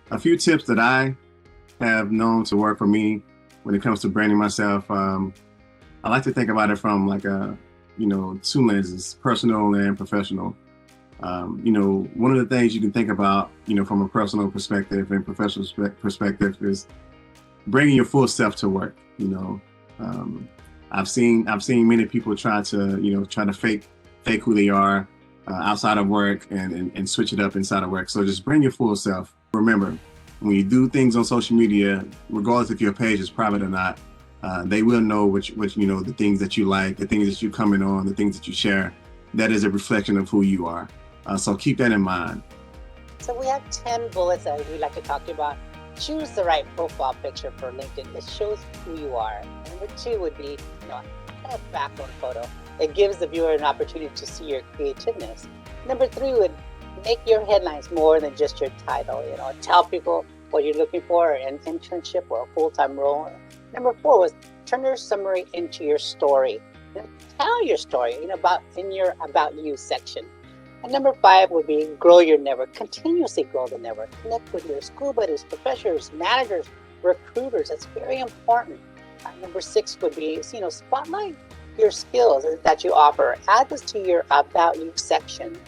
A few tips that I have known to work for me when it comes to branding myself. I like to think about it from like two lenses, personal and professional. One of the things you can think about, from a personal perspective and professional perspective is bringing your full self to work. I've seen many people try to fake who they are outside of work and switch it up inside of work. So just bring your full self. Remember, when you do things on social media, regardless if your page is private or not, they will know which the things that you like, the things that you comment on, the things that you share. That is a reflection of who you are. So keep that in mind. So we have 10 bullets that we like to talk about. Choose the right profile picture for LinkedIn. It shows who you are. Number 2 would be, a background photo. It gives the viewer an opportunity to see your creativeness. Number 3 would make your headlines more than just your title. Tell people what you're looking for, an internship or a full-time role. Number 4 was turn your summary into your story. Tell your story in your About You section. And number 5 would be grow your network. Continuously grow the network. Connect with your school buddies, professors, managers, recruiters. That's very important. Number 6 would be, spotlight your skills that you offer. Add this to your About You section.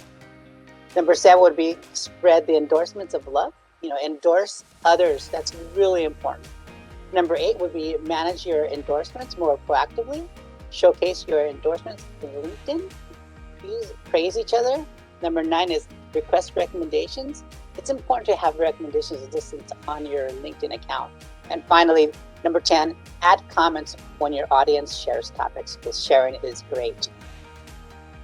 Number 7 would be spread the endorsements of love. Endorse others. That's really important. Number 8 would be manage your endorsements more proactively. Showcase your endorsements in LinkedIn. Praise each other. Number 9 is request recommendations. It's important to have recommendations listed on your LinkedIn account. And finally, number 10, add comments when your audience shares topics, because sharing is great.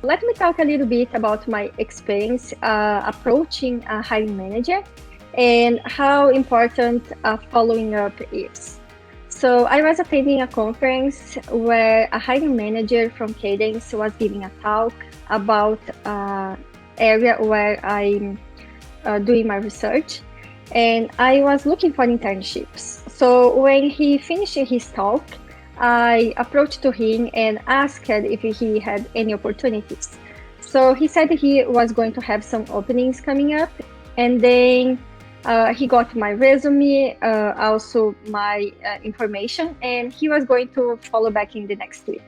Let me talk a little bit about my experience approaching a hiring manager and how important following up is. So I was attending a conference where a hiring manager from Cadence was giving a talk about area where I'm doing my research, and I was looking for internships. So when he finished his talk, I approached to him and asked if he had any opportunities. So he said he was going to have some openings coming up, and then he got my resume, also my information, and he was going to follow back in the next week.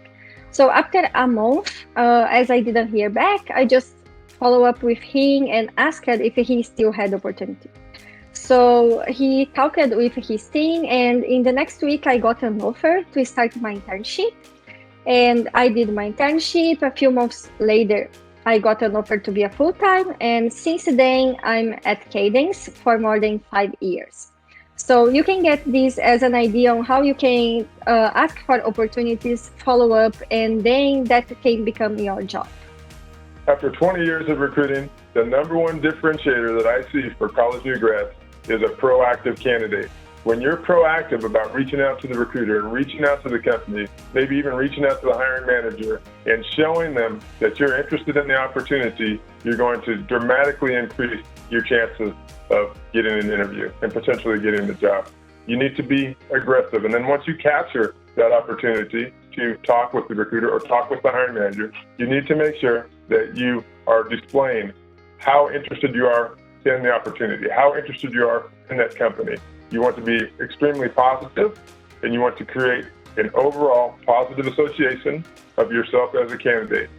So after a month, as I didn't hear back, I just follow up with him and asked if he still had opportunity. So he talked with his team, and in the next week, I got an offer to start my internship. And I did my internship. A few months later, I got an offer to be a full-time, and since then, I'm at Cadence for more than 5 years. So you can get this as an idea on how you can ask for opportunities, follow up, and then that can become your job. After 20 years of recruiting, the number one differentiator that I see for college new grads is a proactive candidate. When you're proactive about reaching out to the recruiter and reaching out to the company, maybe even reaching out to the hiring manager and showing them that you're interested in the opportunity, you're going to dramatically increase your chances of getting an interview and potentially getting the job. You need to be aggressive. And then once you capture that opportunity to talk with the recruiter or talk with the hiring manager, you need to make sure that you are displaying how interested you are in the opportunity, how interested you are in that company. You want to be extremely positive, and you want to create an overall positive association of yourself as a candidate.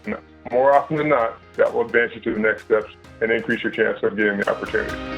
And more often than not, that will advance you to the next steps and increase your chance of getting the opportunity.